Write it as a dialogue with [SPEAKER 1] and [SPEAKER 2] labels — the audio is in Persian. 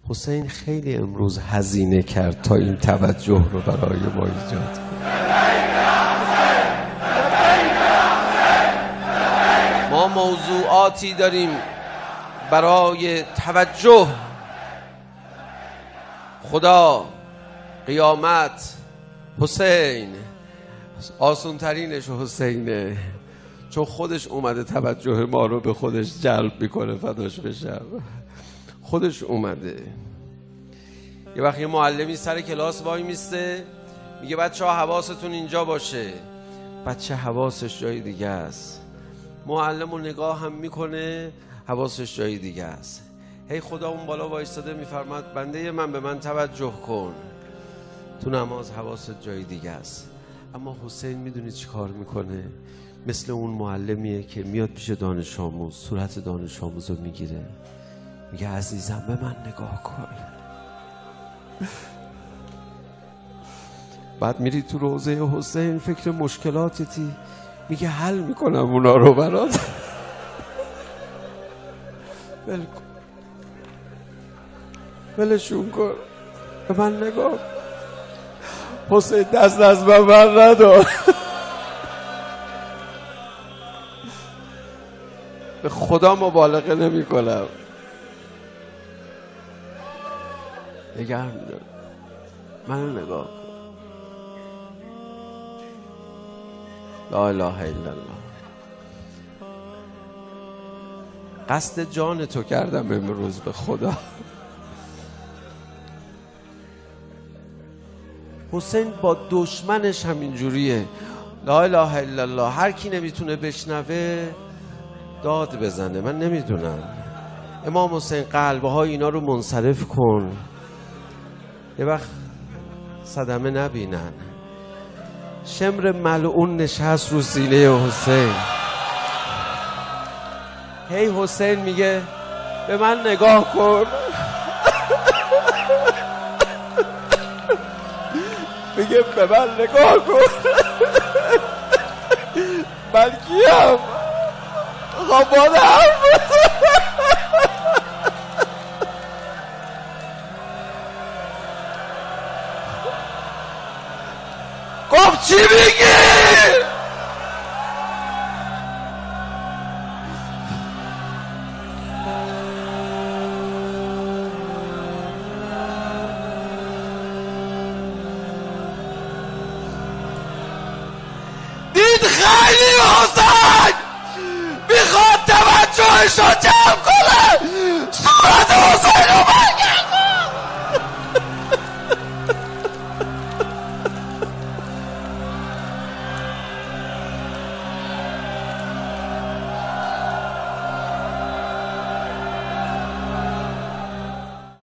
[SPEAKER 1] حسین خیلی امروز هزینه کرد تا این توجه رو برای ما ایجاد کنه. ما موضوعاتی داریم برای توجه، خدا، قیامت، حسین. آسون ترینش حسینه، چون خودش اومده توجه ما رو به خودش جلب میکنه. فداش بشم، خودش اومده. یه وقت یه معلمی سر کلاس وای میسته میگه بچه‌ها حواستون اینجا باشه. بچه حواسش جای دیگه است، معلم رو نگاه هم میکنه حواسش جای دیگه است. هی خدا اون بالا وایستاده میفرماد بنده من به من توجه کن. تو نماز حواست جای دیگه است. اما حسین میدونی چی کار میکنه؟ مثل اون معلمیه که میاد پیش دانش آموز، صورت دانش آموز رو میگیره، میگه عزیزم به من نگاه کن. بعد میری تو روضه حسین، فکر مشکلاتتی، میگه حل میکنم اونا رو برات. ولشون کن، به من نگاه. حسین دست از من بر ندار. به خدا مبالغه نمی کنم، نگه میدارم. من نگاه کن. لا اله الا الله. قصد جان تو کردم امروز به خدا. حسین با دشمنش همینجوریه. لا اله الا الله. هر کی نمیتونه بشنوه داد بزنه. من نمیدونم. امام حسین قلبه های اینا رو منصرف کن، یه وقت صدمه نبینن. شمر ملعون نشست رو سینه حسین. هی حسین میگه به من نگاه کن. میگه به من نگاه کن. من کیم؟ خبادم. گفت چی میگی؟ دید خیلی حسین میخواد توجهش رو جمع کنه، صورت حسین رو